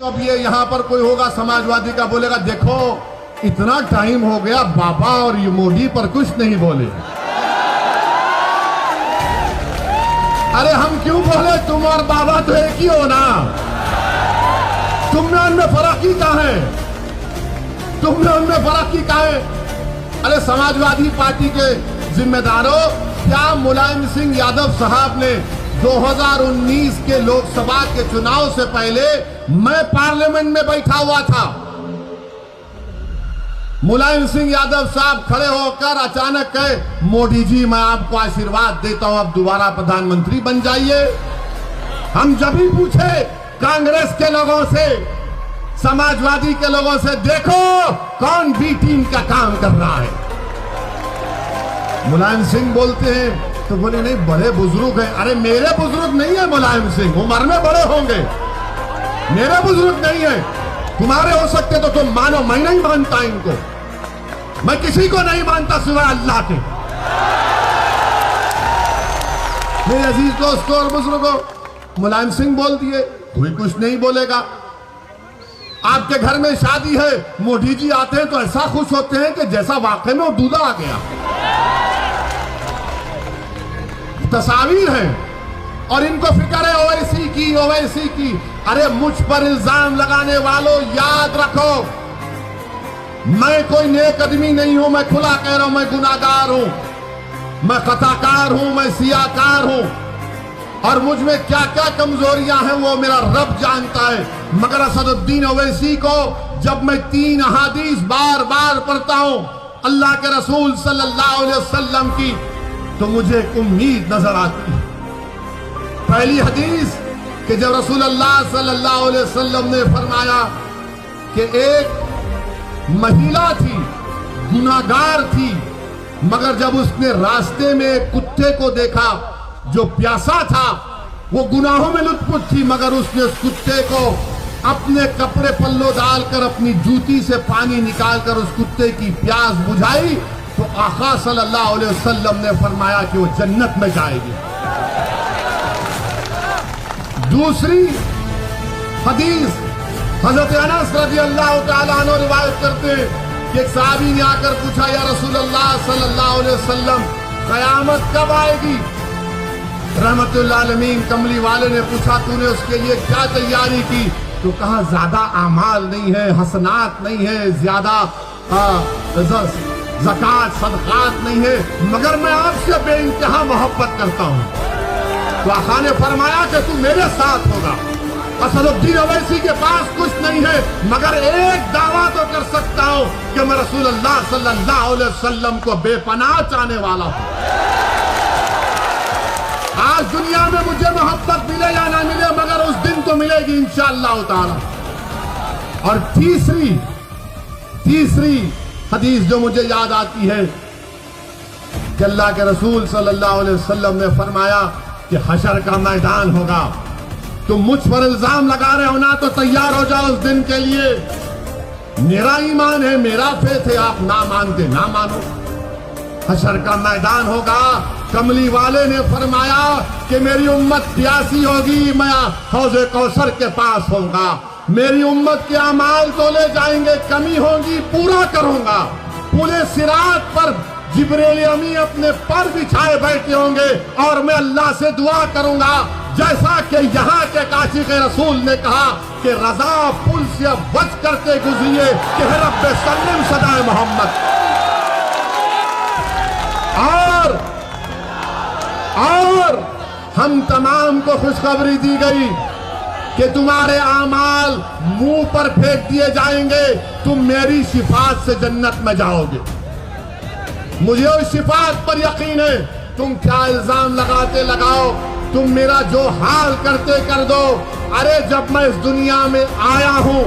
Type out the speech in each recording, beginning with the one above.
अब ये यहाँ पर कोई होगा समाजवादी का, बोलेगा देखो इतना टाइम हो गया बाबा और ये मोदी पर कुछ नहीं बोले। अरे हम क्यों बोले, तुम और बाबा तो एक ही हो ना, तुम में उनमें फर्क ही क्या है, तुम में उनमें फर्क ही क्या है। अरे समाजवादी पार्टी के जिम्मेदारों, क्या मुलायम सिंह यादव साहब ने 2019 के लोकसभा के चुनाव से पहले मैं पार्लियामेंट में बैठा हुआ था, मुलायम सिंह यादव साहब खड़े होकर अचानक कहे मोदी जी मैं आपको आशीर्वाद देता हूं, आप दोबारा प्रधानमंत्री बन जाइए। हम जब भी पूछे कांग्रेस के लोगों से, समाजवादी के लोगों से, देखो कौन बी टीम का काम कर रहा है, मुलायम सिंह बोलते हैं तो बोले नहीं बड़े बुजुर्ग हैं। अरे मेरे बुजुर्ग नहीं है मुलायम सिंह, उम्र में बड़े होंगे, मेरे बुजुर्ग नहीं है, तुम्हारे हो सकते तो तुम मानो, मैं नहीं मानता इनको, मैं किसी को नहीं मानता सिवाय अल्लाह के। मेरे अजीज दोस्तों और बुजुर्गों, मुलायम सिंह बोल दिए, कोई कुछ नहीं बोलेगा। आपके घर में शादी है, मोदी जी आते हैं तो ऐसा खुश होते हैं कि जैसा वाकई में वो दूल्हा आ गया। तस्वीर है और इनको फिक्र है ओवैसी की, ओवैसी की। अरे मुझ पर इल्जाम लगाने वालों, याद रखो मैं कोई नेक आदमी नहीं हूं, मैं खुला कह रहा हूं, मैं गुनाहगार हूं, मैं खताकार हूं, मैं सियाकार हूं, और मुझ में क्या क्या कमजोरियां हैं वो मेरा रब जानता है। मगर असदुद्दीन ओवैसी को जब मैं 3 अहादीस बार बार पढ़ता हूं अल्लाह के रसूल सल्लल्लाहु अलैहि वसल्लम की, तो मुझे एक उम्मीद नजर आती है। पहली हदीस कि जब रसूल अल्लाह सल्लल्लाहु अलैहि वसल्लम ने फरमाया कि एक महिला थी, गुनाहगार थी, मगर जब उसने रास्ते में एक कुत्ते को देखा जो प्यासा था, वो गुनाहों में लुत्फुत थी, मगर उसने उस कुत्ते को अपने कपड़े पल्लो डालकर अपनी जूती से पानी निकालकर उस कुत्ते की प्यास बुझाई, तो आका सल्लल्लाहु अलैहि वसल्लम ने फरमाया कि वो जन्नत में जाएगी। दूसरी हदीस हजरत अनस रज़ियल्लाहु तआला अन्हु रिवायत करते हैं कि एक सहाबी ने आकर पूछा, या रसूल अल्लाह सल्लल्लाहु अलैहि वसल्लम कयामत कब आएगी? रहमतुल आलमीन कमली वाले ने पूछा तूने उसके लिए क्या तैयारी की? तो कहा ज्यादा आमाल नहीं है, हसनात नहीं है, ज्यादा ज़कात सदकात नहीं है, मगर मैं आपसे बेइंतहा मोहब्बत करता हूँ। तो आका ने फरमाया कि तू मेरे साथ होगा। असदुद्दीन ओवैसी के पास कुछ नहीं है, मगर एक दावा तो कर सकता हूँ कि मैं रसूल अल्लाह सल्लल्लाहु अलैहि वसल्लम को बेपनाह चाहने वाला हूँ। आज दुनिया में मुझे मोहब्बत मिले या ना मिले, मगर उस दिन तो मिलेगी इंशाअल्लाह ताला। और तीसरी हदीस जो मुझे याद आती है कि अल्लाह के रसूल सल्लल्लाहु अलैहि वसल्लम ने फरमाया कि हशर का मैदान होगा, तुम मुझ पर इल्जाम लगा रहे हो ना, तो तैयार हो जाओ उस दिन के लिए। मेरा ईमान है, मेरा फेथ है, आप ना मानते ना मानो। हशर का मैदान होगा, कमली वाले ने फरमाया कि मेरी उम्मत प्यासी होगी, मैं हौज़े कौसर के पास होऊंगा, मेरी उम्मत के अमाल तोले जाएंगे, कमी होगी पूरा करूंगा। पूरे सिरात पर जिब्रील अमी अपने पर बिछाए बैठे होंगे और मैं अल्लाह से दुआ करूंगा, जैसा कि यहाँ के काशिक़ रसूल ने कहा कि रजा पुल से बच करके गुजरिए कि रब्बे सल्लम सदाए मोहम्मद। और हम तमाम को खुशखबरी दी गई कि तुम्हारे आमाल मुंह पर फेंक दिए जाएंगे, तुम मेरी शिफात से जन्नत में जाओगे। मुझे उस शिफात पर यकीन है। तुम क्या इल्जाम लगाते लगाओ, तुम मेरा जो हाल करते कर दो। अरे जब मैं इस दुनिया में आया हूं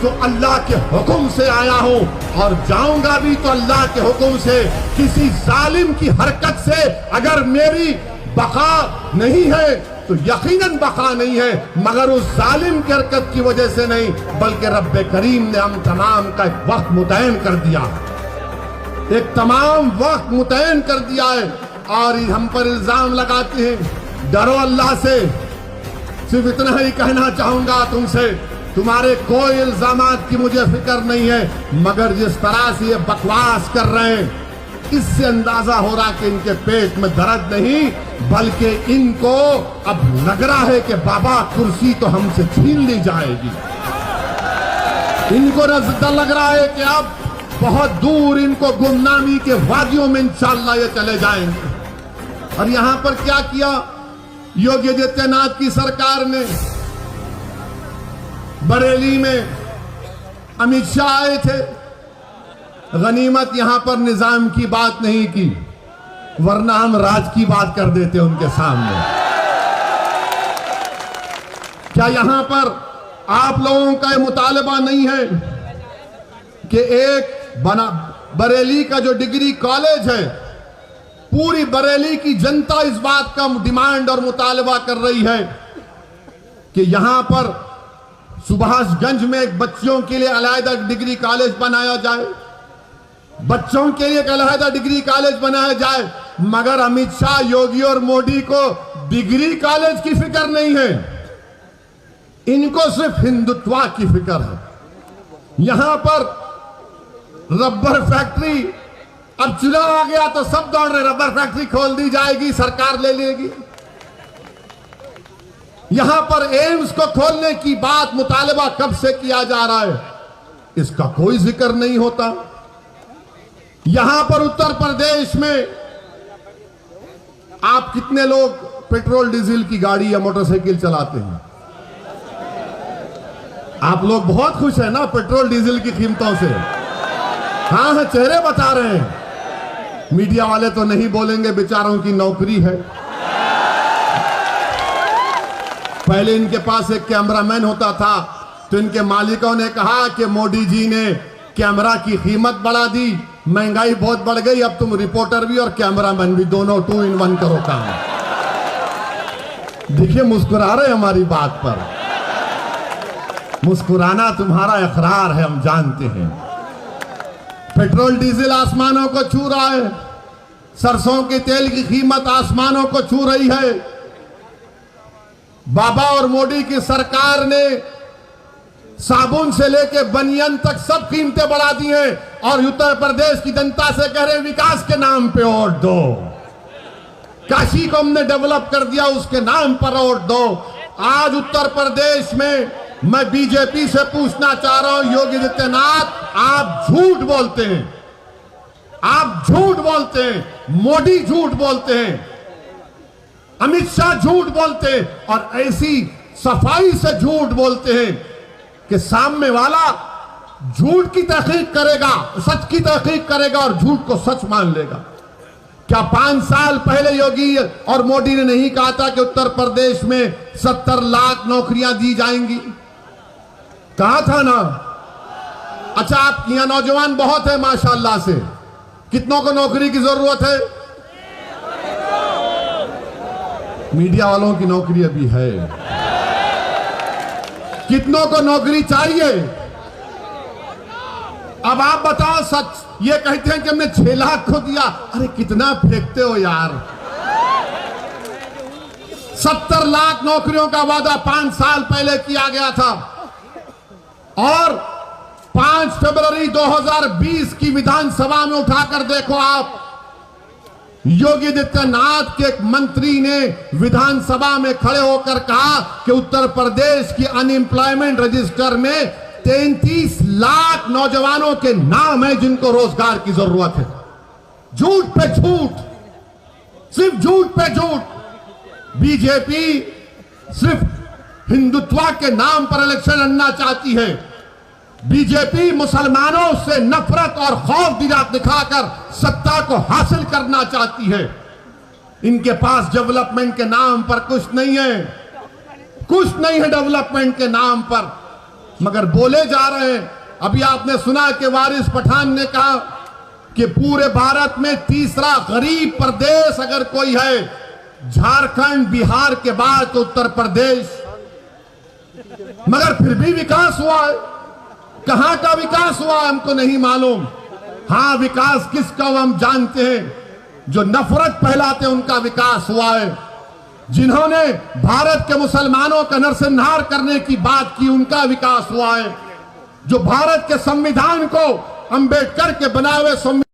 तो अल्लाह के हुक्म से आया हूं और जाऊंगा भी तो अल्लाह के हुक्म से। किसी जालिम की हरकत से अगर मेरी बका नहीं है तो यकीनन बका नहीं है, मगर उस जालिम की हरकत की वजह से नहीं, बल्कि रब्बे करीम ने हम तमाम का एक वक्त मुतयन कर दिया, एक तमाम वक्त मुतयन कर दिया है। और हम पर इल्जाम लगाते हैं, डरो अल्लाह से। सिर्फ इतना ही कहना चाहूंगा तुमसे तुम्हारे कोई इल्जामात की मुझे फिक्र नहीं है, मगर जिस तरह से ये बकवास कर रहे हैं इससे अंदाजा हो रहा कि इनके पेट में दर्द नहीं, बल्कि इनको अब लग रहा है कि बाबा कुर्सी तो हमसे छीन ली जाएगी। इनको नजर लग रहा है कि अब बहुत दूर इनको गुमनामी के वादियों में इंशाअल्लाह ये चले जाएंगे। और यहां पर क्या किया योगी आदित्यनाथ की सरकार ने, बरेली में अमित शाह आए थे, गनीमत यहां पर निजाम की बात नहीं की, वरना हम राज की बात कर देते उनके सामने। क्या यहां पर आप लोगों का यह मुतालबा नहीं है कि एक बरेली का जो डिग्री कॉलेज है, पूरी बरेली की जनता इस बात का डिमांड और मुतालबा कर रही है कि यहां पर सुभाषगंज में एक बच्चों के लिए अलहदा डिग्री कॉलेज बनाया जाए, बच्चों के लिए एक अलहदा डिग्री कॉलेज बनाया जाए। मगर अमित शाह, योगी और मोदी को डिग्री कॉलेज की फिक्र नहीं है, इनको सिर्फ हिंदुत्व की फिक्र है। यहां पर रबर फैक्ट्री, अब चुनाव आ गया तो सब दौड़ रहे, रबर फैक्ट्री खोल दी जाएगी, सरकार ले लेगी। यहां पर एम्स को खोलने की बात मुतालबा कब से किया जा रहा है, इसका कोई जिक्र नहीं होता। यहां पर उत्तर प्रदेश में आप कितने लोग पेट्रोल डीजल की गाड़ी या मोटरसाइकिल चलाते हैं? आप लोग बहुत खुश हैं ना पेट्रोल डीजल की कीमतों से? हाँ हाँ, चेहरे बता रहे हैं। मीडिया वाले तो नहीं बोलेंगे, बेचारों की नौकरी है। पहले इनके पास एक कैमरामैन होता था तो इनके मालिकों ने कहा कि मोदी जी ने कैमरा की कीमत बढ़ा दी, महंगाई बहुत बढ़ गई, अब तुम रिपोर्टर भी और कैमरामैन भी, दोनों 2 in 1 करो काम। देखिए मुस्कुरा रहे हमारी बात पर, मुस्कुराना तुम्हारा इकरार है, हम जानते हैं। पेट्रोल डीजल आसमानों को छू रहा है, सरसों के तेल की कीमत आसमानों को छू रही है। बाबा और मोदी की सरकार ने साबुन से लेके बनियन तक सब कीमतें बढ़ा दी हैं और उत्तर प्रदेश की जनता से कह रहे विकास के नाम पे वोट दो। काशी को हमने डेवलप कर दिया, उसके नाम पर वोट दो। आज उत्तर प्रदेश में मैं बीजेपी से पूछना चाह रहा हूं, योगी आदित्यनाथ आप झूठ बोलते हैं, आप झूठ बोलते हैं, मोदी झूठ बोलते हैं, अमित शाह झूठ बोलते हैं और ऐसी सफाई से झूठ बोलते हैं कि सामने वाला झूठ की तहकीक करेगा, सच की तहकीक करेगा और झूठ को सच मान लेगा। क्या 5 साल पहले योगी और मोदी ने नहीं कहा था कि उत्तर प्रदेश में 70 लाख नौकरियां दी जाएंगी? कहा था ना। अच्छा, आपके यहां नौजवान बहुत है माशाल्लाह से, कितनों को नौकरी की जरूरत है? मीडिया वालों की नौकरी अभी है, कितनों को नौकरी चाहिए? अब आप बताओ सच। ये कहते हैं कि हमने 6 लाख को दिया, अरे कितना फेंकते हो यार। 70 लाख नौकरियों का वादा 5 साल पहले किया गया था और 5 फरवरी 2020 की विधानसभा में उठाकर देखो आप, योगी आदित्यनाथ के एक मंत्री ने विधानसभा में खड़े होकर कहा कि उत्तर प्रदेश की अनएम्प्लॉयमेंट रजिस्टर में 33 लाख नौजवानों के नाम है जिनको रोजगार की जरूरत है। झूठ पे झूठ, सिर्फ झूठ पे झूठ। बीजेपी सिर्फ हिंदुत्व के नाम पर इलेक्शन लड़ना चाहती है। बीजेपी मुसलमानों से नफरत और खौफ दिखाकर सत्ता को हासिल करना चाहती है। इनके पास डेवलपमेंट के नाम पर कुछ नहीं है, कुछ नहीं है डेवलपमेंट के नाम पर, मगर बोले जा रहे हैं। अभी आपने सुना कि वारिस पठान ने कहा कि पूरे भारत में तीसरा गरीब प्रदेश अगर कोई है, झारखंड बिहार के बाद तो उत्तर प्रदेश। मगर फिर भी विकास हुआ है। कहां का विकास हुआ हमको नहीं मालूम। हां, विकास किसका हम जानते हैं, जो नफरत फैलाते उनका विकास हुआ है। जिन्होंने भारत के मुसलमानों का नरसंहार करने की बात की, उनका विकास हुआ है। जो भारत के संविधान को, अंबेडकर के बनाए हुए